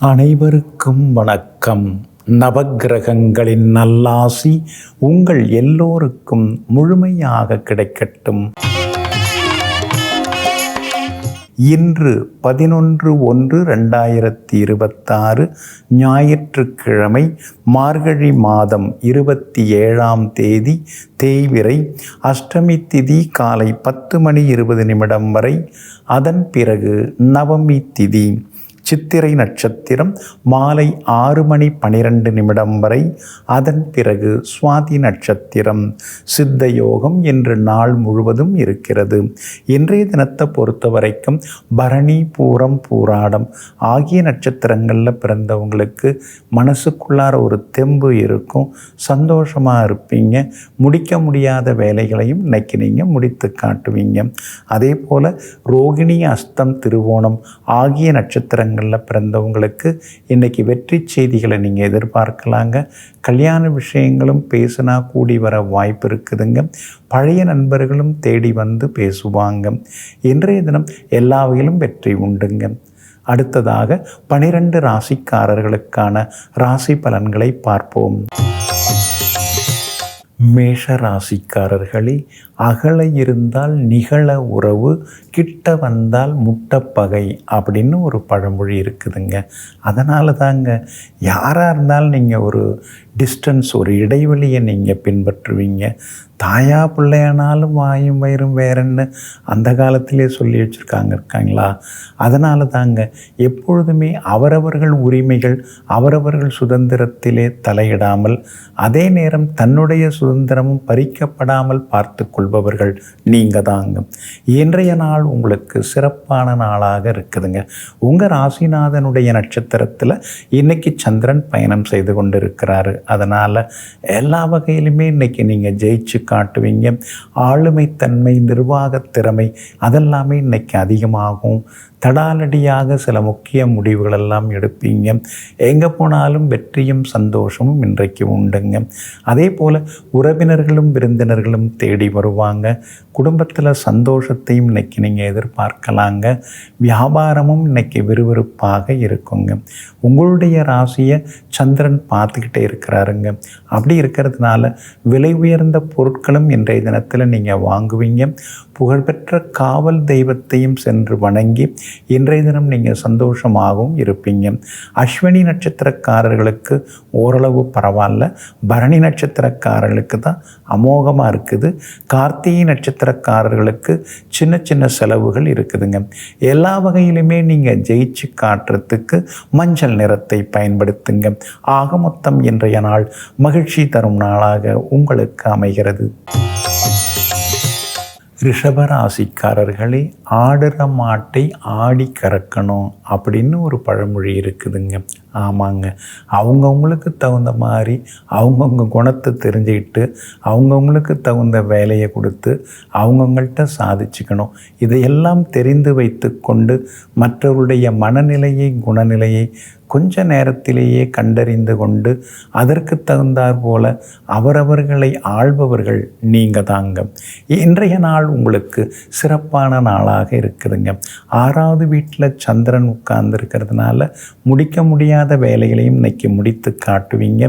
அனைவருக்கும் வணக்கம். நவக்கிரகங்களின் நல்லாசி உங்கள் எல்லோருக்கும் முழுமையாக கிடைக்கட்டும். இன்று 11/1/2026 ஞாயிற்றுக்கிழமை, மார்கழி மாதம் 27ஆம் தேதி, தேய்பிறை, அஷ்டமி திதி காலை 10:20 வரை. அதன் பிறகு நவமி திதி, சித்திரை நட்சத்திரம் மாலை 6:12 வரை. அதன் பிறகு சுவாதி நட்சத்திரம். சித்த யோகம் என்று நாள் முழுவதும் இருக்கிறது. இன்றைய தினத்தை பொறுத்த வரைக்கும் பரணி, பூரம், பூராடம் ஆகிய நட்சத்திரங்களில் பிறந்தவங்களுக்கு மனசுக்குள்ளார ஒரு தெம்பு இருக்கும். சந்தோஷமாக இருப்பீங்க. முடிக்க முடியாத வேலைகளையும் இன்னைக்கு நீங்கள் முடித்து காட்டுவீங்க. அதே போல் ரோகிணி, அஸ்தம், திருவோணம் ஆகிய நட்சத்திரங்கள் பிறந்தவங்களுக்கு இன்னைக்கு வெற்றி செய்திகளை நீங்கள் எதிர்பார்க்கலாங்க. கல்யாண விஷயங்களும் பேசினா கூடி வர வாய்ப்பு இருக்குதுங்க. பழைய நண்பர்களும் தேடி வந்து பேசுவாங்க. இன்றைய தினம் எல்லா வகையிலும் வெற்றி உண்டுங்க. அடுத்ததாக 12 ராசிக்காரர்களுக்கான ராசி பலன்களை பார்ப்போம். மேஷ ராசிக்காரர்களே, அகல இருந்தால் நிகழ உறவு, கிட்ட வந்தால் முட்டப்பகை அப்படின்னு ஒரு பழமொழி இருக்குதுங்க. அதனால தாங்க யாராக இருந்தாலும் நீங்கள் ஒரு டிஸ்டன்ஸ், ஒரு இடைவெளியை நீங்கள் பின்பற்றுவீங்க. தாயா பிள்ளையானாலும் வாயும் வயிறும் வேறன்னு அந்த காலத்திலே சொல்லி இருக்காங்களா? அதனால தாங்க எப்பொழுதுமே அவரவர்கள் உரிமைகள், அவரவர்கள் சுதந்திரத்திலே தலையிடாமல், அதே நேரம் தன்னுடைய சுதந்திரமும் பறிக்கப்படாமல் பார்த்து கொள்பவர்கள் நீங்கள் தாங்க. இன்றைய நாள் உங்களுக்கு சிறப்பான நாளாக இருக்குதுங்க. உங்கள் ராசிநாதனுடைய நட்சத்திரத்தில் இன்னைக்கு சந்திரன் பயணம் செய்து கொண்டு இருக்கிறாரு. அதனால் எல்லா வகையிலுமே இன்னைக்கு நீங்கள் ஜெயிச்சு காட்டுவீங்க. ஆளுமைத்தன்மை, நிர்வாகத் திறமை அதெல்லாமே இன்னைக்கு அதிகமாகும். தடாலடியாக சில முக்கிய முடிவுகள் எல்லாம் எடுப்பீங்க. எங்கே போனாலும் வெற்றியும் சந்தோஷமும் இன்றைக்கு உண்டுங்க. அதே போல் உறவினர்களும் விருந்தினர்களும் தேடி வருவாங்க. குடும்பத்தில் சந்தோஷத்தையும் இன்னைக்கு நீங்கள் எதிர்பார்க்கலாங்க. வியாபாரமும் இன்னைக்கு விறுவிறுப்பாக இருக்குங்க. உங்களுடைய ராசியை சந்திரன் பார்த்துக்கிட்டே இருக்கிறாருங்க. அப்படி இருக்கிறதுனால விலை உயர்ந்த பொருட்களும் இன்றைய தினத்தில் நீங்கள் வாங்குவீங்க. புகழ்பெற்ற காவல் தெய்வத்தையும் சென்று வணங்கி இன்றைய தினம் நீங்கள் சந்தோஷமாகவும் இருப்பீங்க. அஸ்வினி நட்சத்திரக்காரர்களுக்கு ஓரளவு பரவாயில்ல. பரணி நட்சத்திரக்காரர்களுக்கு தான் அமோகமாக இருக்குது. கார்த்திகை நட்சத்திரக்காரர்களுக்கு சின்ன சின்ன செலவுகள் இருக்குதுங்க. எல்லா வகையிலுமே நீங்கள் ஜெயிச்சு காட்டுறதுக்கு மஞ்சள் நிறத்தை பயன்படுத்துங்க. ஆக மொத்தம் இன்றைய நாள் மகிழ்ச்சி தரும் நாளாக உங்களுக்கு அமைகிறது. ரிஷபராசிக்காரர்களே, ஆடுற மாட்டை ஆடி கறக்கணும் அப்படின்னு ஒரு பழமொழி இருக்குதுங்க. ஆமாங்க, அவங்கவுங்களுக்கு தகுந்த மாதிரி அவங்கவுங்க குணத்தை தெரிஞ்சுக்கிட்டு அவங்கவுங்களுக்கு தகுந்த வேலையை கொடுத்து அவங்கவுங்கள்ட்ட சாதிச்சுக்கணும். இதையெல்லாம் தெரிந்து வைத்து கொண்டு மற்றவருடைய மனநிலையை, குணநிலையை கொஞ்ச நேரத்திலேயே கண்டறிந்து கொண்டு அதற்கு தகுந்தாற் போல அவரவர்களை ஆள்பவர்கள் நீங்கள் தாங்க. இன்றைய நாள் உங்களுக்கு சிறப்பான நாளாக இருக்குதுங்க. 6வது வீட்டில் சந்திரன் உட்கார்ந்து இருக்கிறதுனால முடிக்க முடியாத வேலைகளையும் இன்னைக்கு முடித்து காட்டுவீங்க.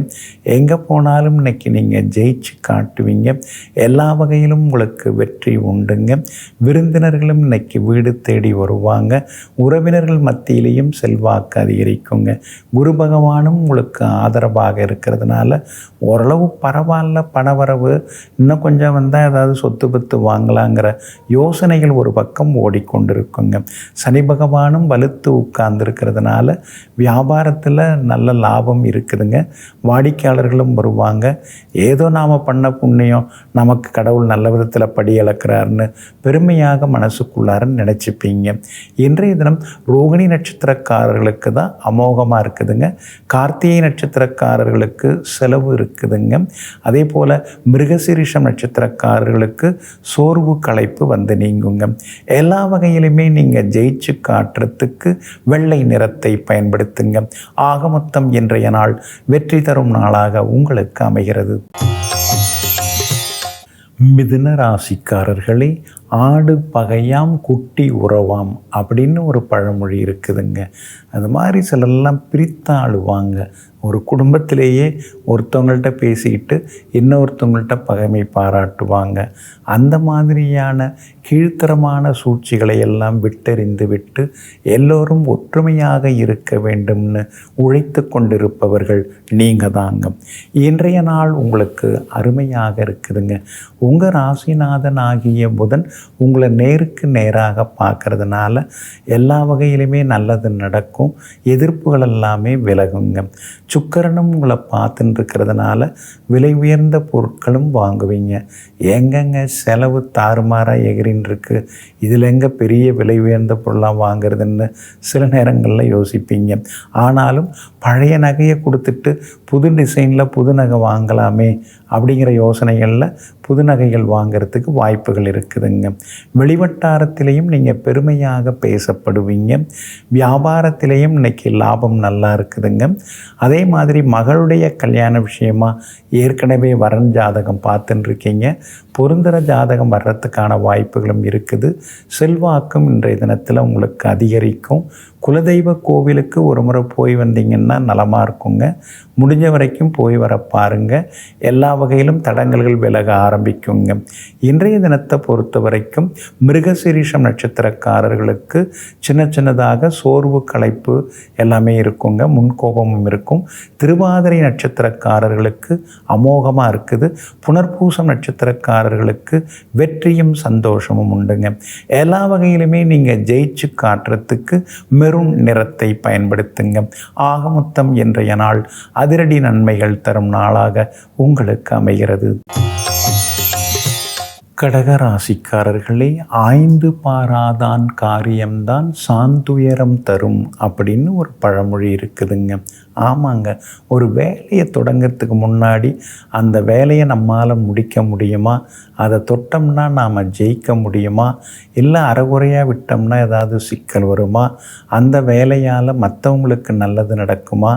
எங்கே போனாலும் இன்னைக்கு நீங்கள் ஜெயிச்சு காட்டுவீங்க. எல்லா வகையிலும் உங்களுக்கு வெற்றி உண்டுங்க. விருந்தினர்களும் இன்னைக்கு வீடு தேடி வருவாங்க. உறவினர்கள் மத்தியிலையும் செல்வாக்கு அதிகரிக்குங்க. குரு பகவானும் உங்களுக்கு ஆதரவாக இருக்கிறதுனால ஓரளவு பரவாயில்ல. பணவரவு இன்னும் கொஞ்சம் வந்தால் ஏதாவது சொத்து பத்து வாங்கலாங்கிற யோசனைகள் ஒரு பக்கம் ஓடிக்கொண்டிருக்குங்க. சனி பகவானும் வலுத்து உட்கார்ந்து இருக்கிறதுனால வியாபாரத்தில் நல்ல லாபம் இருக்குதுங்க. வாடிக்கையாளர்களும் வருவாங்க. ஏதோ நாம் பண்ண புண்ணியம் நமக்கு கடவுள் நல்ல விதத்தில் படி அளக்கிறாருன்னு பெருமையாக மனசுக்குள்ளார நினச்சிப்பீங்க. இன்றைய தினம் ரோகிணி நட்சத்திரக்காரர்களுக்கு தான் அமோகமாக இருக்குதுங்க. கார்த்திகை நட்சத்திரக்காரர்களுக்கு செலவு இருக்குதுங்க. அதே போல் மிருகசீரிஷம் நட்சத்திரக்காரர்களுக்கு சோர்வு களைப்பு வந்து நீங்குங்க. எல்லா வகையிலுமே நீங்கள் ஜெயிச்சு காட்டுறதுக்கு வெள்ளை நிறத்தை பயன்படுத்துங்க. ஆக மொத்தம் இன்றைய நாள் வெற்றி தரும் நாளாக உங்களுக்கு அமைகிறது. மிதுன ராசிக்காரர்களே, ஆடு பகையாம் குட்டி உறவாம் அப்படின்னு ஒரு பழமொழி இருக்குதுங்க. அது மாதிரி சிலரெல்லாம் பிரித்து ஆளுவாங்க. ஒரு குடும்பத்திலேயே ஒருத்தவங்கள்ட்ட பேசிக்கிட்டு இன்னொருத்தவங்கள்ட்ட பகைமை பாராட்டுவாங்க. அந்த மாதிரியான கீழ்த்தரமான சூழ்ச்சிகளை எல்லாம் விட்டெறிந்து விட்டு எல்லோரும் ஒற்றுமையாக இருக்க வேண்டும்னு உழைத்து கொண்டிருப்பவர்கள் நீங்கள் தாங்க. இன்றைய நாள் உங்களுக்கு அருமையாக இருக்குதுங்க. உங்கள் ராசிநாதன் ஆகிய புதன் உங்களை நேருக்கு நேராக பார்க்கறதுனால எல்லா வகையிலுமே நல்லது நடக்கும். எதிர்ப்புகள் எல்லாமே விலகுங்க. சுக்கிரனும் உங்களை பார்த்துட்டு இருக்கிறதுனால விலை உயர்ந்த பொருட்களும் வாங்குவீங்க. எங்கெங்க செலவு தாறுமாறாக எகிரின்னு இருக்கு, இதில் எங்கே பெரிய விலை உயர்ந்த பொருளாக வாங்குறதுன்னு சில நேரங்களில் யோசிப்பீங்க. ஆனாலும் பழைய நகையை கொடுத்துட்டு புது டிசைனில் புது நகை வாங்கலாமே அப்படிங்கிற யோசனைகளில் புது நகைகள் வாங்கிறதுக்கு வாய்ப்புகள் இருக்குதுங்க. வெளிவட்டாரத்திலையும் நீங்கள் பெருமையாக பேசப்படுவீங்க. வியாபாரத்திலையும் இன்றைக்கி லாபம் நல்லா இருக்குதுங்க. அதே மாதிரி மகளுடைய கல்யாண விஷயமா ஏற்கனவே வரன் ஜாதகம் பார்த்துன்னு இருக்கீங்க. பொருந்துகிற ஜாதகம் வர்றதுக்கான வாய்ப்புகளும் இருக்குது. செல்வாக்கும் இன்றைய தினத்தில் உங்களுக்கு அதிகரிக்கும். குலதெய்வ கோவிலுக்கு ஒரு முறை போய் வந்தீங்கன்னா நலமாக இருக்குங்க. முடிஞ்ச வரைக்கும் போய் வர பாருங்கள். எல்லா வகையிலும் தடங்கல்கள் விலக ஆரம்பிக்குங்க. இன்றைய தினத்தை பொறுத்த வரைக்கும் மிருகசீரிஷம் நட்சத்திரக்காரர்களுக்கு சின்னதாக சோர்வு களைப்பு எல்லாமே இருக்குங்க. முன்கோபமும் இருக்கும். திருவாதிரை நட்சத்திரக்காரர்களுக்கு அமோகமாக இருக்குது. புனர்பூசம் நட்சத்திரக்காரர்களுக்கு வெற்றியும் சந்தோஷமும் உண்டுங்க. எல்லா வகையிலுமே நீங்கள் ஜெயிச்சு காட்டுறதுக்கு மெரூன் நிறத்தை பயன்படுத்துங்க. ஆக மொத்தம் இன்றைய நாள் அதிரடி நன்மைகள் தரும் நாளாக உங்களுக்கு அமைகிறது. கடகராசிக்காரர்களே, ஆய்ந்து பாராதான் காரியம்தான் சாந்துயரம் தரும் அப்படின்னு ஒரு பழமொழி இருக்குதுங்க. ஆமாங்க, ஒரு வேலையை தொடங்கிறதுக்கு முன்னாடி அந்த வேலையை நம்மால் முடிக்க முடியுமா, அதை தொட்டோம்னா நாம் ஜெயிக்க முடியுமா, இல்லை அரைகுறையாக விட்டோம்னா ஏதாவது சிக்கல் வருமா, அந்த வேலையால் மற்றவங்களுக்கு நல்லது நடக்குமா,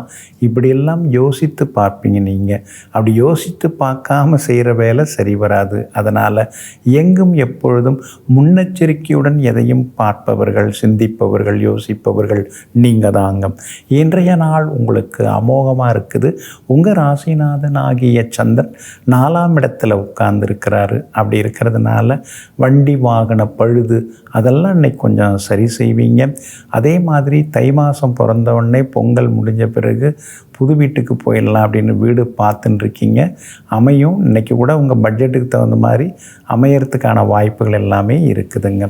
இப்படியெல்லாம் யோசித்து பார்ப்பீங்க. நீங்கள் அப்படி யோசித்து பார்க்காம செய்கிற வேலை சரி வராது. அதனால் எங்கும் எப்பொழுதும் முன்னெச்சரிக்கையுடன் எதையும் பார்ப்பவர்கள், சிந்திப்பவர்கள், யோசிப்பவர்கள் நீங்கள் தாங்க. இன்றைய நாள் உங்களுக்கு அமோகமாக இருக்குது. உங்கள் ராசிநாதன் ஆகிய சந்திரன் 4ஆம் இடத்துல உட்கார்ந்துருக்கிறாரு. அப்படி இருக்கிறதுனால வண்டி வாகன பழுது அதெல்லாம் இன்னைக்கு கொஞ்சம் சரி செய்வீங்க. அதே மாதிரி தை மாதம் பிறந்தவுடனே பொங்கல் முடிஞ்ச பிறகு புது வீட்டுக்கு போயிடலாம் அப்படின்னு வீடு பார்த்துன்னு இருக்கீங்க. அமையும். இன்றைக்கி கூட உங்கள் பட்ஜெட்டுக்கு தகுந்த மாதிரி அமையறதுக்கான வாய்ப்புகள் எல்லாமே இருக்குதுங்க.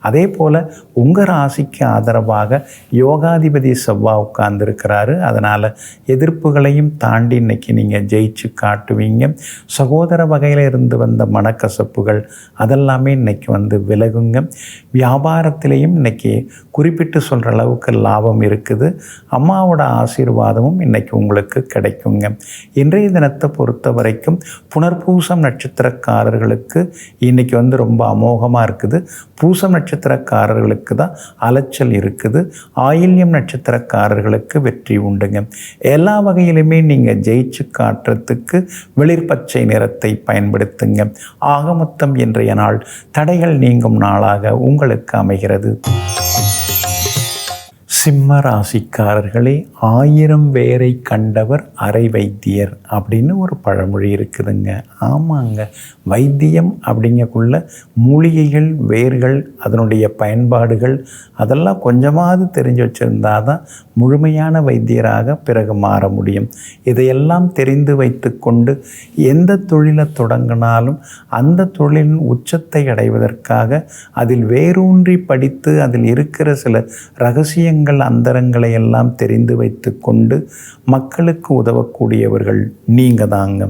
அதே போல் உங்கள் ராசிக்கு ஆதரவாக யோகாதிபதி செவ்வாய் உட்கார்ந்துருக்கிறாரு. அதனால் எதிர்ப்புகளையும் தாண்டி இன்றைக்கி நீங்கள் ஜெயிச்சு காட்டுவீங்க. சகோதர வகையில் இருந்து வந்த மனக்கசப்புகள் அதெல்லாமே இன்றைக்கி விலகுங்க. வியாபாரத்திலையும் இன்றைக்கி குறிப்பிட்டு சொல்கிற அளவுக்கு லாபம் இருக்குது. அம்மாவோட ஆசீர்வாதமும் இன்றைக்கி உங்களுக்கு கிடைக்குங்க. இன்றைய தினத்தை பொறுத்த வரைக்கும் புனர்பூசம் நட்சத்திரக்காரர்களுக்கு இன்றைக்கி ரொம்ப அமோகமாக இருக்குது. பூசம் நட்சத்திரக்காரர்களுக்கு தான் அலைச்சல் இருக்குது. ஆயில்யம் நட்சத்திரக்காரர்களுக்கு வெற்றி உண்டுங்க. எல்லா வகையிலுமே நீங்கள் ஜெயிச்சு காட்டுறதுக்கு வெளிர்பச்சை நிறத்தை பயன்படுத்துங்க. ஆக மொத்தம் இன்றைய நாள் தடைகள் நீங்கும் நாளாக உங்களுக்கு அமைகிறது. சிம்ம ராசிக்காரர்களே, 1000 பேரை கண்டவர் அரை வைத்தியர் அப்படின்னு ஒரு பழமொழி இருக்குதுங்க. ஆமாங்க, வைத்தியம் அப்படிங்கக்குள்ள மூலிகைகள், வேர்கள், அதனுடைய பயன்பாடுகள் அதெல்லாம் கொஞ்சமாவது தெரிஞ்சு வச்சுருந்தா தான் முழுமையான வைத்தியராக பிறகு மாற முடியும். இதையெல்லாம் தெரிந்து வைத்து கொண்டு எந்த தொழிலை தொடங்கினாலும் அந்த தொழிலின் உச்சத்தை அடைவதற்காக அதில் வேரூன்றி படித்து அதில் இருக்கிற சில ரகசியங்கள், அந்தரங்களை எல்லாம் தெரிந்து வைத்து கொண்டு மக்களுக்கு உதவக்கூடியவர்கள் நீங்கள் தாங்க.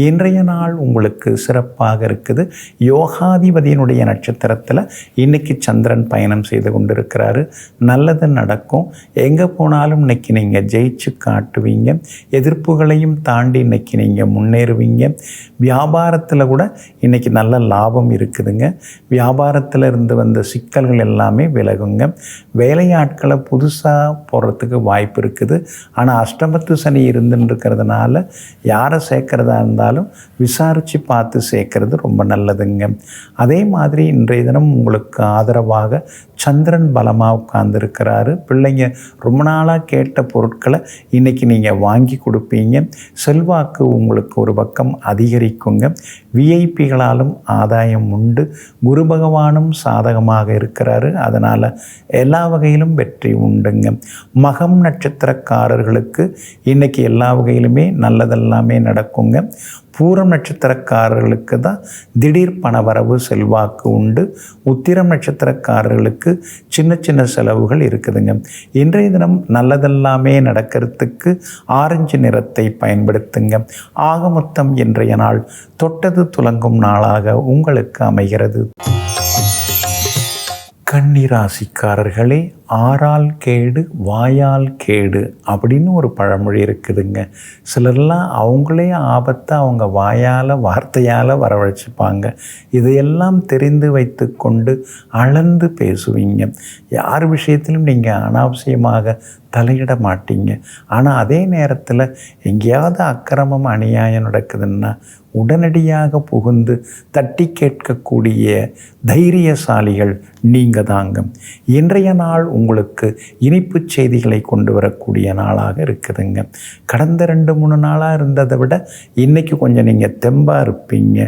இன்றைய நாள் உங்களுக்கு சிறப்பாக இருக்குது. யோகாதிபதியினுடைய நட்சத்திரத்தில் இன்னைக்கு சந்திரன் பயணம் செய்து கொண்டிருக்கிறாரு. நல்லது நடக்கும். எங்கே போனாலும் இன்னைக்கு நீங்கள் ஜெயிச்சு காட்டுவீங்க. எதிர்ப்புகளையும் தாண்டி இன்னைக்கு நீங்கள் முன்னேறுவீங்க. வியாபாரத்தில் கூட இன்னைக்கு நல்ல லாபம் இருக்குதுங்க. வியாபாரத்தில் இருந்து வந்த சிக்கல்கள் எல்லாமே விலகுங்க. வேலையாட்களை புதுசாக போகிறதுக்கு வாய்ப்பு இருக்குது. ஆனால் அஷ்டமத்து சனி இருந்துருக்கிறதுனால யாரை சேர்க்குறதா இருந்தாலும் விசாரித்து பார்த்து சேர்க்கறது ரொம்ப நல்லதுங்க. அதே மாதிரி இன்றைய தினம் உங்களுக்கு ஆதரவாக சந்திரன் பலமாக உட்கார்ந்துருக்கிறாரு. பிள்ளைங்க ரொம்ப நாளாக கேட்ட பொருட்களை இன்றைக்கி நீங்கள் வாங்கி கொடுப்பீங்க. செல்வாக்கு உங்களுக்கு ஒரு பக்கம் அதிகரிக்குங்க. விஐபிகளாலும் ஆதாயம் உண்டு. குரு பகவானும் சாதகமாக இருக்கிறாரு. அதனால் எல்லா வகையிலும் வெற்றி உண்டுங்க. மகம் நட்சத்திரக்காரர்களுக்கு இன்றைக்கி எல்லா வகையிலுமே நல்லதெல்லாமே நடக்குங்க. பூரம் நட்சத்திரக்காரர்களுக்கு தான் திடீர் பணவரவு செல்வாக்கு உண்டு. உத்திரம் நட்சத்திரக்காரர்களுக்கு சின்ன சின்ன செலவுகள் இருக்குதுங்க. இன்றைய தினம் நல்லதெல்லாமே நடக்கிறதுக்கு ஆரஞ்சு நிறத்தை பயன்படுத்துங்க. ஆக மொத்தம் இன்றைய நாள் தொட்டது துலங்கும் நாளாக உங்களுக்கு அமைகிறது. கன்னிராசிக்காரர்களே, ஆறால் கேடு வாயால் கேடு அப்படின்னு ஒரு பழமொழி இருக்குதுங்க. சிலர்லாம் அவங்களே ஆபத்தை அவங்க வாயால் வார்த்தையால் வரவழைச்சிப்பாங்க. இதையெல்லாம் தெரிந்து வைத்து கொண்டு அளந்து பேசுவீங்க. யார் விஷயத்திலும் நீங்கள் அனாவசியமாக தலையிட மாட்டீங்க. ஆனால் அதே நேரத்தில் எங்கேயாவது அக்கிரமம் அநியாயம் நடக்குதுன்னா உடனடியாக புகுந்து தட்டி கேட்கக்கூடிய தைரியசாலிகள் நீங்கள் தாங்க. இன்றைய நாள் உங்களுக்கு இனிப்பு செய்திகளை கொண்டு வரக்கூடிய நாளாக இருக்குதுங்க. கடந்த 2-3 நாளாக இருந்ததை விட இன்றைக்கி கொஞ்சம் நீங்கள் தெம்பாக இருப்பீங்க.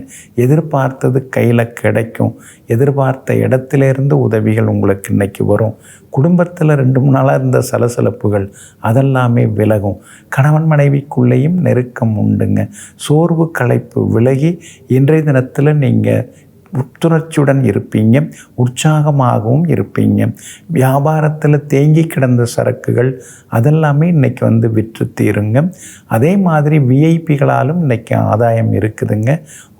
எதிர்பார்த்தது கையில் கிடைக்கும். எதிர்பார்த்த இடத்துலேருந்து உதவிகள் உங்களுக்கு இன்றைக்கி வரும். குடும்பத்தில் 2-3 நாளாக இருந்த சலசலப்புகள் அதெல்லாமே விலகும். கணவன் மனைவிக்குள்ளேயும் நெருக்கம் உண்டுங்க. சோர்வு களைப்பு விலகி இன்றைய தினத்தில் நீங்கள் புத்துணர்ச்சியுடன் இருப்பீங்க. உற்சாகமாகவும் இருப்பீங்க. வியாபாரத்தில் தேங்கி கிடந்த சரக்குகள் அதெல்லாமே இன்றைக்கி விற்று தீருங்க. அதே மாதிரி விஐபிகளாலும் இன்றைக்கி ஆதாயம் இருக்குதுங்க.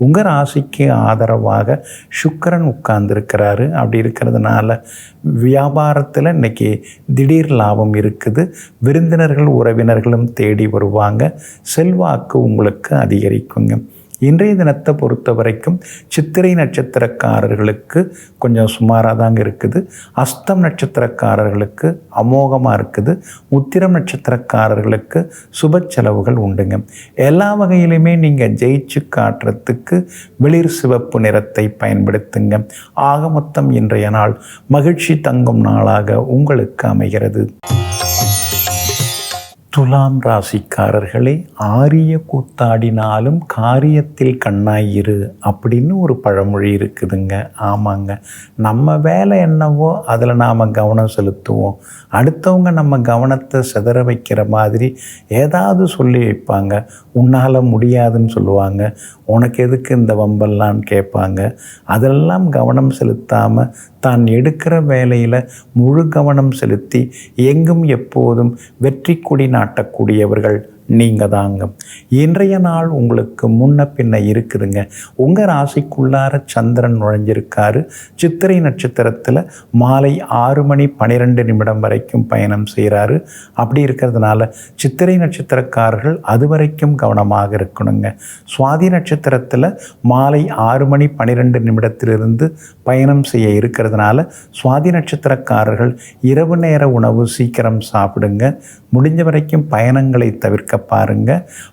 உங்கள் ராசிக்கு ஆதரவாக சுக்கிரன் உட்கார்ந்துருக்கிறாரு. அப்படி இருக்கிறதுனால வியாபாரத்தில் இன்றைக்கி திடீர் லாபம் இருக்குது. விருந்தினர்கள் உறவினர்களும் தேடி வருவாங்க. செல்வாக்கு உங்களுக்கு அதிகரிக்குங்க. இன்றைய தினத்தை பொறுத்த வரைக்கும் சித்திரை நட்சத்திரக்காரர்களுக்கு கொஞ்சம் சுமாராக தாங்க இருக்குது. அஸ்தம் நட்சத்திரக்காரர்களுக்கு அமோகமாக இருக்குது. உத்திரம் நட்சத்திரக்காரர்களுக்கு சுப செலவுகள் உண்டுங்க. எல்லா வகையிலுமே நீங்கள் ஜெயிச்சு காட்டுறதுக்கு வெளிர் சிவப்பு நிறத்தை பயன்படுத்துங்க. ஆக மொத்தம் இன்றைய நாள் மகிழ்ச்சி தங்கும் நாளாக உங்களுக்கு அமைகிறது. துலாம் ராசிக்காரர்களே, ஆரிய கூத்தாடினாலும் காரியத்தில் கண்ணாயிரு அப்படின்னு ஒரு பழமொழி இருக்குதுங்க. ஆமாங்க, நம்ம வேலை என்னவோ அதில் நாம் கவனம் செலுத்துவோம். அடுத்தவங்க நம்ம கவனத்தை சிதற வைக்கிற மாதிரி ஏதாவது சொல்லி வைப்பாங்க. உன்னால் முடியாதுன்னு சொல்லுவாங்க. உனக்கு எதுக்கு இந்த வம்பெல்லான்னு கேட்பாங்க. அதெல்லாம் கவனம் செலுத்தாமல் தான் எடுக்கிற வேலையில் முழு கவனம் செலுத்தி எங்கும் எப்போதும் வெற்றி கொடி நாட்டக்கூடியவர்கள் நீங்கள் தாங்க. இன்றைய நாள் உங்களுக்கு முன்ன பின்ன இருக்குதுங்க. உங்கள் ராசிக்குள்ளார சந்திரன் நுழைஞ்சிருக்காரு. சித்திரை நட்சத்திரத்தில் மாலை 6:12 வரைக்கும் பயணம் செய்கிறாரு. அப்படி இருக்கிறதுனால சித்திரை நட்சத்திரக்காரர்கள் அது வரைக்கும் கவனமாக இருக்கணுங்க. சுவாதி நட்சத்திரத்தில் மாலை 6:12 பயணம் செய்ய இருக்கிறதுனால சுவாதி நட்சத்திரக்காரர்கள் இரவு நேர உணவு சீக்கிரம் சாப்பிடுங்க. முடிஞ்ச வரைக்கும் பயணங்களை தவிர்க்க பாருங்க.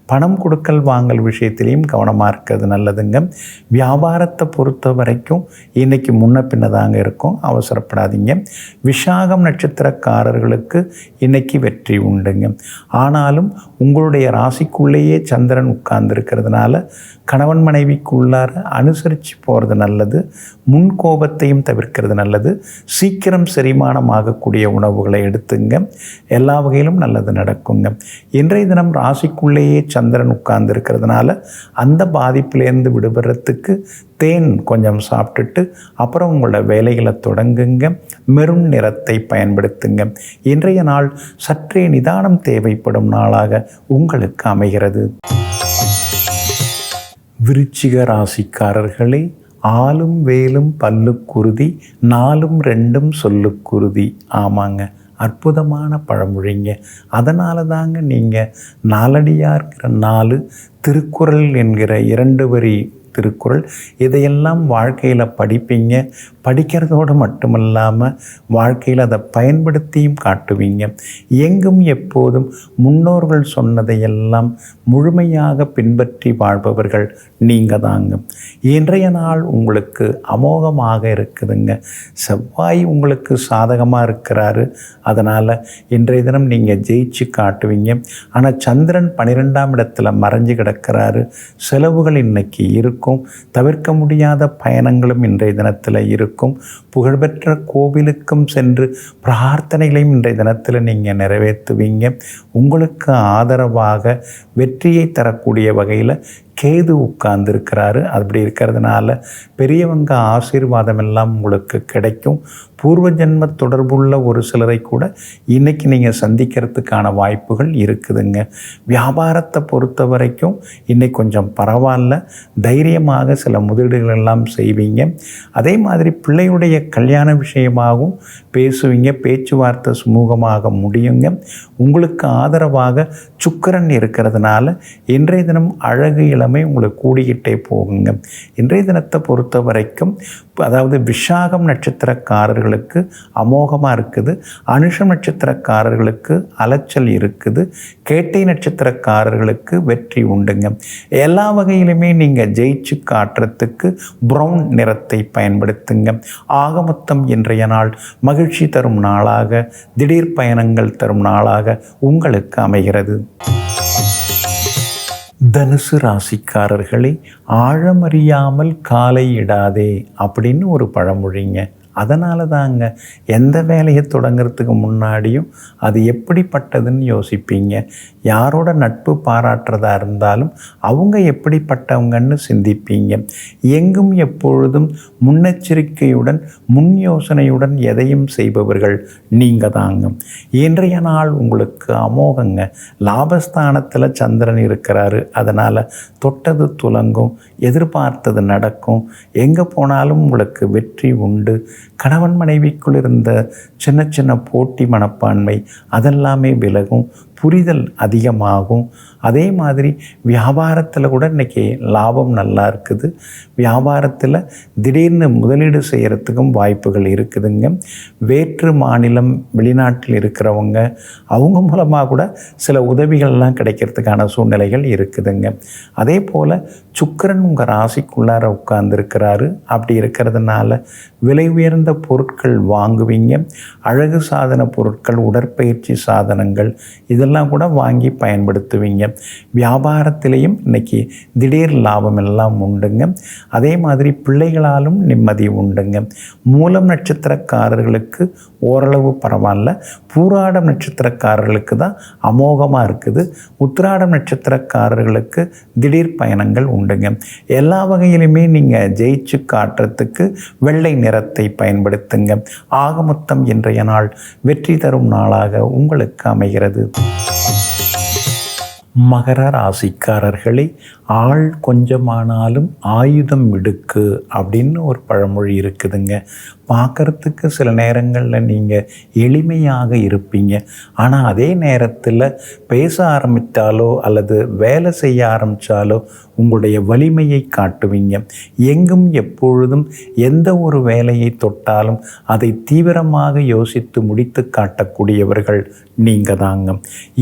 பணம் கொடுக்கல் வாங்கல் விஷயத்திலையும் கவனமாக இருக்கிறது நல்லதுங்க. வியாபாரத்தை பொறுத்த வரைக்கும் இன்றைக்கி முன்ன பின்ன தாங்க இருக்கும். அவசரப்படாதீங்க. விசாகம் நட்சத்திரக்காரர்களுக்கு இன்றைக்கி வெற்றி உண்டுங்க. ஆனாலும் உங்களுடைய ராசிக்குள்ளேயே சந்திரன் உட்கார்ந்துருக்கிறதுனால கணவன் மனைவிக்குள்ளார அனுசரித்து போகிறது நல்லது. முன்கோபத்தையும் தவிர்க்கிறது நல்லது. சீக்கிரம் செரிமானம் ஆகக்கூடிய உணவுகளை எடுத்துங்க. எல்லா வகையிலும் நல்லது நடக்குங்க. இன்றைய தினம் ராசிக்குள்ளேயே சந்திரன் உட்கார்ந்து இருக்கிறதுனால அந்த பாதிப்பிலேருந்து விடுபடுறதுக்கு தேன் கொஞ்சம் சாப்பிட்டுட்டு அப்புறம் உங்களோட வேலைகளை தொடங்குங்க. மெரூன் நிறத்தை பயன்படுத்துங்க. இன்றைய நாள் சற்றே நிதானம் தேவைப்படும் நாளாக உங்களுக்கு அமைகிறது. விருச்சிக ராசிக்காரர்களே, ஆலும் வேலும் பல்லுக்குருதி, 4ம் 2ம் சொல்லுக்குருதி. ஆமாங்க, அற்புதமான பழமொழிங்க. அதனால தாங்க நீங்கள் நாலடியார் இருக்கிற 4 திருக்குறள் என்கிற 2 வரி திருக்குறள் இதையெல்லாம் வாழ்க்கையில் படிப்பீங்க. படிக்கிறதோடு மட்டுமில்லாமல் வாழ்க்கையில் அதை பயன்படுத்தியும் காட்டுவீங்க. எங்கும் எப்போதும் முன்னோர்கள் சொன்னதையெல்லாம் முழுமையாக பின்பற்றி வாழ்பவர்கள் நீங்கள் தாங்க. இன்றைய நாள் உங்களுக்கு அமோகமாக இருக்குதுங்க. செவ்வாய் உங்களுக்கு சாதகமாக இருக்கிறாரு. அதனால் இன்றைய தினம் நீங்கள் ஜெயிச்சு காட்டுவீங்க. ஆனால் சந்திரன் 12ஆம் இடத்துல மறைஞ்சு கிடக்கிறாரு. செலவுகள் இன்னைக்கு இருக்கும். தவிர்க்க முடியாத பயணங்களும் இன்றைய தினத்தில் இருக்கும். புகழ்பெற்ற கோவிலுக்கும் சென்று பிரார்த்தனைகளையும் இன்றைய தினத்தில் நீங்கள் நிறைவேற்றுவீங்க. உங்களுக்கு ஆதரவாக வெற்றியை தரக்கூடிய வகையில் கேது உட்கார்ந்துருக்கிறாரு. அப்படி இருக்கிறதுனால பெரியவங்க ஆசீர்வாதம் எல்லாம் உங்களுக்கு கிடைக்கும். பூர்வ ஜென்ம தொடர்புள்ள ஒரு சிலரை கூட இன்றைக்கி நீங்கள் சந்திக்கிறதுக்கான வாய்ப்புகள் இருக்குதுங்க. வியாபாரத்தை பொறுத்த வரைக்கும் இன்றைக்கி கொஞ்சம் பரவாயில்ல. தைரியமாக சில முதலீடுகள் எல்லாம் செய்வீங்க. அதே மாதிரி பிள்ளையுடைய கல்யாண விஷயமாகவும் பேசுவீங்க. பேச்சுவார்த்தை சுமூகமாக முடியுங்க. உங்களுக்கு ஆதரவாக சுக்கிரன் இருக்கிறதுனால இன்றைய தினம் அழகு இளமை உங்களுக்கு கூடிக்கிட்டே போகுங்க. இன்றைய தினத்தை பொறுத்த வரைக்கும் அதாவது விஷாகம் நட்சத்திரக்காரர்களுக்கு அமோகமாக இருக்குது. அனுஷம் நட்சத்திரக்காரர்களுக்கு அலைச்சல் இருக்குது. கேட்டை நட்சத்திரக்காரர்களுக்கு வெற்றி உண்டுங்க. எல்லா வகையிலுமே நீங்கள் ஜெயிச்சு காட்டுறதுக்கு ப்ரௌன் நிறத்தை பயன்படுத்துங்க. ஆக மொத்தம் இன்றைய நாள் மகிழ்ச்சி தரும் நாளாக, திடீர் பயணங்கள் தரும் நாளாக உங்களுக்கு அமைகிறது. தனுசு ராசிக்காரர்களே, ஆழமறியாமல் காலை இடாதே அப்படின்னு ஒரு பழமொழிங்க. அதனால தாங்க எந்த வேலையை தொடங்கிறதுக்கு முன்னாடியும் அது எப்படிப்பட்டதுன்னு யோசிப்பீங்க. யாரோட நட்பு பாராட்டுறதா இருந்தாலும் அவங்க எப்படிப்பட்டவங்கன்னு சிந்திப்பீங்க. எங்கும் எப்பொழுதும் முன்னெச்சரிக்கையுடன் முன் யோசனையுடன் எதையும் செய்பவர்கள் நீங்கள் தாங்க. இன்றைய நாள் உங்களுக்கு அமோகங்க. லாபஸ்தானத்தில் சந்திரன் இருக்கிறாரு. அதனால் தொட்டது துலங்கும், எதிர்பார்த்தது நடக்கும். எங்கே போனாலும் உங்களுக்கு வெற்றி உண்டு. கணவன் மனைவிக்குள் இருந்த சின்ன சின்ன போட்டி மனப்பான்மை அதெல்லாமே விலகும். புரிதல் அதிகமாகும். அதே மாதிரி வியாபாரத்தில் கூட இன்றைக்கி லாபம் நல்லா இருக்குது. வியாபாரத்தில் திடீர்னு முதலீடு செய்கிறதுக்கும் வாய்ப்புகள் இருக்குதுங்க. வேற்று மாநிலம் வெளிநாட்டில் இருக்கிறவங்க அவங்க மூலமாக கூட சில உதவிகள்லாம் கிடைக்கிறதுக்கான சூழ்நிலைகள் இருக்குதுங்க. அதே போல் சுக்கிரன் உங்கள் ராசிக்குள்ளார உட்கார்ந்துருக்கிறாரு. அப்படி இருக்கிறதுனால விலை உயர்ந்த பொருட்கள் வாங்குவீங்க. அழகு சாதன பொருட்கள், உடற்பயிற்சி சாதனங்கள் இதெல்லாம் கூட வாங்கி பயன்படுத்துவீங்க. வியாபாரத்திலையும் இன்றைக்கி திடீர் லாபம் எல்லாம் உண்டுங்க. அதே மாதிரி பிள்ளைகளாலும் நிம்மதி உண்டுங்க. மூலம் நட்சத்திரக்காரர்களுக்கு ஓரளவு பரவாயில்ல. பூராடம் நட்சத்திரக்காரர்களுக்கு தான் அமோகமாக இருக்குது. உத்திராடம் நட்சத்திரக்காரர்களுக்கு திடீர் பயணங்கள் உண்டுங்க. எல்லா வகையிலுமே நீங்கள் ஜெயிச்சு காட்டுறதுக்கு வெள்ளை நிறத்தை பயன்படுத்துங்க. ஆக மொத்தம் இன்றைய நாள் வெற்றி தரும் நாளாக உங்களுக்கு அமைகிறது. மகர ராசிக்காரர்களே, ஆள் கொஞ்சமானாலும் ஆயுதம் மிடுக்கு அப்படின்னு ஒரு பழமொழி இருக்குதுங்க. பார்க்குறதுக்கு சில நேரங்களில் நீங்கள் எளிமையாக இருப்பீங்க. ஆனால் அதே நேரத்தில் பேச ஆரம்பித்தாலோ அல்லது வேலை செய்ய ஆரம்பித்தாலோ உங்களுடைய வலிமையை காட்டுவீங்க. எங்கும் எப்பொழுதும் எந்த ஒரு வேலையை தொட்டாலும் அதை தீவிரமாக யோசித்து முடித்து காட்டக்கூடியவர்கள் நீங்கள் தாங்க.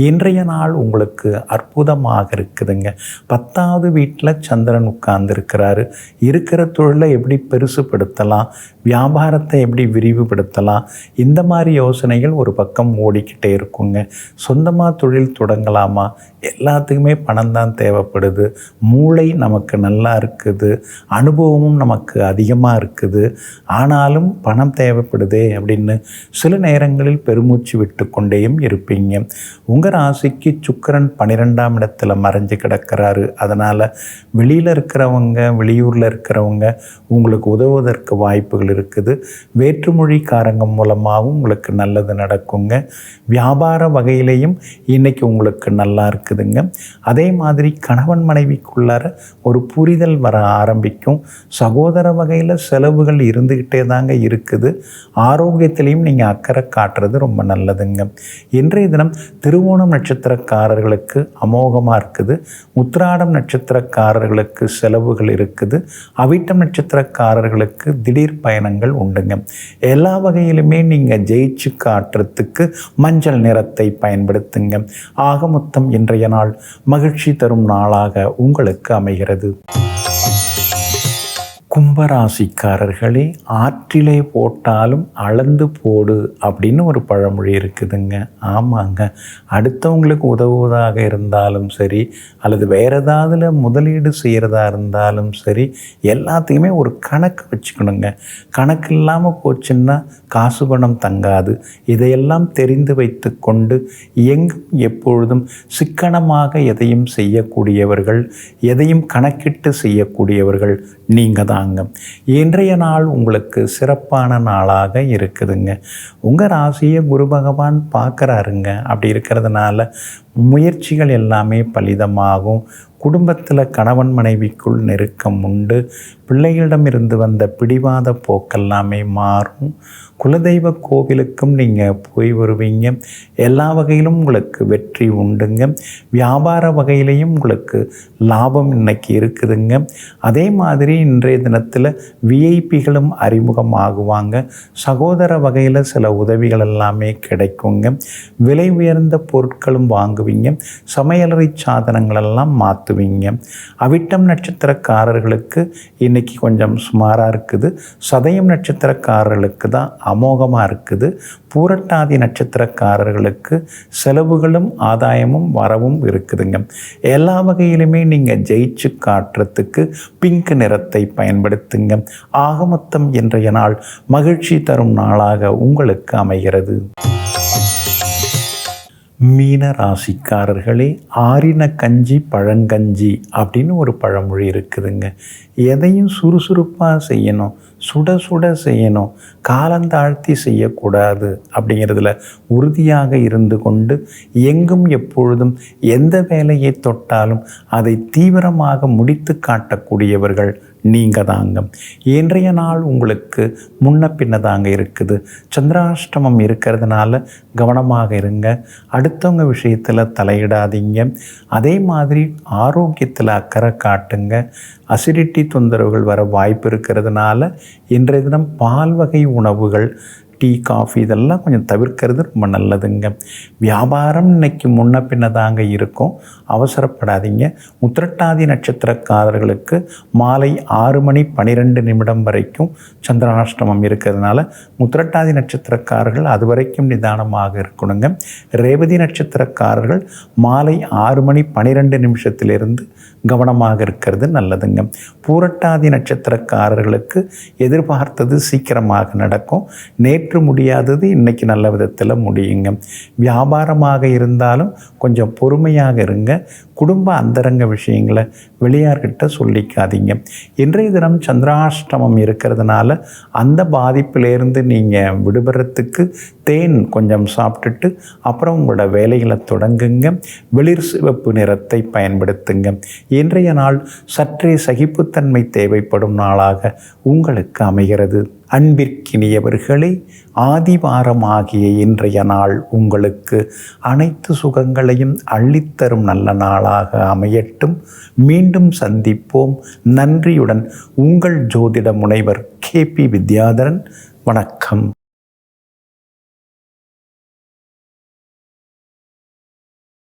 இன்றைய நாள் உங்களுக்கு அற்புதமாக இருக்குதுங்க. 10வது வீட்டில் சந்திரன் உட்கார்ந்துருக்கிறாரு. இருக்கிற தொழிலை எப்படி பெருசுப்படுத்தலாம், வியாபாரத்தை எப்படி விரிவுபடுத்தலாம், இந்த மாதிரி யோசனைகள் ஒரு பக்கம் ஓடிக்கிட்டே இருக்குங்க. சொந்தமாக தொழில் தொடங்கலாமா, எல்லாத்துக்குமே பணம் தான் தேவைப்படுது. மூளை நமக்கு நல்லா இருக்குது, அனுபவமும் நமக்கு அதிகமாக இருக்குது. ஆனாலும் பணம் தேவைப்படுதே அப்படின்னு சில நேரங்களில் பெருமூச்சு விட்டு கொண்டேயும் இருப்பீங்க. உங்கள் ராசிக்கு சுக்கிரன் 12ஆம் இடத்துல மறைஞ்சு கிடக்கிறாரு. அதனால் வெளியில் இருக்கிறவங்க, வெளியூரில் இருக்கிறவங்க உங்களுக்கு உதவுவதற்கு வாய்ப்புகள் இருக்குது. வேற்றுமொழிக்காரங்க மூலமாகவும் உங்களுக்கு நல்லது நடக்குங்க. வியாபார வகையிலையும் இன்றைக்கி உங்களுக்கு நல்லா இருக்குதுங்க. அதே மாதிரி கணவன் மனைவிக்குள்ளார ஒரு புரிதல் வர ஆரம்பிக்கும். சகோதர வகையில் செலவுகள் இருந்துக்கிட்டே தாங்க இருக்குது. ஆரோக்கியத்திலையும் நீங்கள் அக்கறை காட்டுறது ரொம்ப நல்லதுங்க. இன்றைய தினம் திருவோணம் நட்சத்திரக்காரர்களுக்கு அமோகமாக இருக்குது. உத்திராடம் நட்சத்திரக்காரர்களுக்கு செலவுகள் இருக்குது. அவிட்டம் நட்சத்திரக்காரர்களுக்கு திடீர் பயணங்கள் உண்டுங்க. எல்லா வகையிலுமே நீங்கள் ஜெயிச்சு காட்டுறதுக்கு மஞ்சள் நிறத்தை பயன்படுத்துங்க. ஆக மொத்தம் இன்றைய நாள் மகிழ்ச்சி தரும் நாளாக உங்களுக்கு அமைகிறது. கும்பராசிக்காரர்களே, ஆற்றிலே போட்டாலும் அளந்து போடு அப்படின்னு ஒரு பழமொழி இருக்குதுங்க. ஆமாங்க, அடுத்தவங்களுக்கு உதவுவதாக இருந்தாலும் சரி, அல்லது வேறு ஏதாவதுல முதலீடு செய்கிறதா இருந்தாலும் சரி, எல்லாத்தையுமே ஒரு கணக்கு வச்சுக்கணுங்க. கணக்கு இல்லாமல் போச்சுன்னா காசு பணம் தங்காது. இதையெல்லாம் தெரிந்து வைத்து கொண்டு எங்கும் எப்பொழுதும் சிக்கனமாக எதையும் செய்யக்கூடியவர்கள், எதையும் கணக்கிட்டு செய்யக்கூடியவர்கள் நீங்கள் தாங்க. இன்றைய நாள் உங்களுக்கு சிறப்பான நாளாக இருக்குதுங்க. உங்கள் ராசியை குரு பகவான் பார்க்குறாருங்க. அப்படி இருக்கிறதுனால முயற்சிகள் எல்லாமே பலிதமாகும். குடும்பத்தில் கணவன் மனைவிக்குள் நெருக்கம் உண்டு. பிள்ளைகளிடமிருந்து வந்த பிடிவாத போக்கெல்லாமே மாறும். குலதெய்வ கோவிலுக்கும் நீங்கள் போய் வருவீங்க. எல்லா வகையிலும் உங்களுக்கு வெற்றி உண்டுங்க. வியாபார வகையிலையும் உங்களுக்கு லாபம் இன்னைக்கு இருக்குதுங்க. அதே மாதிரி இன்றைய தினத்தில் விஐபிகளும் அறிமுகமாகுவாங்க. சகோதர வகையில் சில உதவிகள் எல்லாமே கிடைக்குங்க. விலை உயர்ந்த பொருட்களும் வாங்குவீங்க. சமையலறை சாதனங்களெல்லாம் மாற்றுவீங்க. அவிட்டம் நட்சத்திரக்காரர்களுக்கு இன்னைக்கு கொஞ்சம் சுமாராக இருக்குது. சதயம் நட்சத்திரக்காரர்களுக்கு தான் அமோகமாக இருக்குது. பூரட்டாதி நட்சத்திரக்காரர்களுக்கு செலவுகளும் ஆதாயமும் வரவும் இருக்குதுங்க. எல்லா வகையிலுமே நீங்கள் ஜெயிச்சு காட்டுறதுக்கு பிங்க் நிறத்தை பயன்படுத்துங்க. ஆக மொத்தம் இன்றைய நாள் மகிழ்ச்சி தரும் நாளாக உங்களுக்கு அமைகிறது. மீன ராசிக்காரர்களே, ஆறின கஞ்சி பழங்கஞ்சி அப்படின்னு ஒரு பழமொழி இருக்குதுங்க. எதையும் சுறுசுறுப்பாக செய்யணும், சுட சுட செய்யணும், காலந்தாழ்த்தி செய்யக்கூடாது அப்படிங்கிறதுல உறுதியாக இருந்து கொண்டு எங்கும் எப்பொழுதும் எந்த வேலையை தொட்டாலும் அதை தீவிரமாக முடித்து காட்டக்கூடியவர்கள் நீங்கள் தாங்க. இன்றைய நாள் உங்களுக்கு முன்ன பின்ன தாங்க இருக்குது. சந்திராஷ்டமம் இருக்கிறதுனால கவனமாக இருங்க. அடுத்தவங்க விஷயத்தில் தலையிடாதீங்க. அதே மாதிரி ஆரோக்கியத்தில் அக்கறை காட்டுங்க. அசிடிட்டி தொந்தரவுகள் வர வாய்ப்பு இருக்கிறதுனால இன்றைய தினம் பால் வகை உணவுகள், டீ, காஃபி இதெல்லாம் கொஞ்சம் தவிர்க்கிறது ரொம்ப நல்லதுங்க. வியாபாரம் இன்னைக்கு முன்ன பின்ன தாங்க இருக்கும். அவசரப்படாதீங்க. உத்திரட்டாதி நட்சத்திரக்காரர்களுக்கு மாலை 6:12 வரைக்கும் சந்திராஷ்டமம் இருக்கிறதுனால உத்திரட்டாதி நட்சத்திரக்காரர்கள் அது வரைக்கும் நிதானமாக இருக்கணுங்க. ரேவதி நட்சத்திரக்காரர்கள் மாலை 6:12 கவனமாக இருக்கிறது நல்லதுங்க. பூரட்டாதி நட்சத்திரக்காரர்களுக்கு எதிர்பார்த்தது சீக்கிரமாக நடக்கும். நேற்று முடியாதது இன்னைக்கு நல்ல விதத்தில் முடியுங்க. வியாபாரமாக இருந்தாலும் கொஞ்சம் பொறுமையாக இருங்க. குடும்ப அந்தரங்க விஷயங்களை வெளியார்கிட்ட சொல்லிக்காதீங்க. இன்றைய தினம் சந்திராஷ்டமம் இருக்கிறதுனால அந்த பாதிப்பிலேருந்து நீங்கள் விடுபடுறதுக்கு தேன் கொஞ்சம் சாப்பிட்டுட்டு அப்புறம் உங்களோட வேலைகளை தொடங்குங்க. வெளிர் சிவப்பு நிறத்தை பயன்படுத்துங்க. இன்றைய நாள் சற்றே சகிப்புத்தன்மை தேவைப்படும் நாளாக உங்களுக்கு அமைகிறது. அன்பிற்கினியவர்களே, ஆதிவாரமாகிய இன்றைய நாள் உங்களுக்கு அனைத்து சுகங்களையும் அள்ளித்தரும் நல்ல நாளாக அமையட்டும். மீண்டும் சந்திப்போம். நன்றியுடன் உங்கள் ஜோதிட முனைவர் KP வித்யாதரன். வணக்கம்.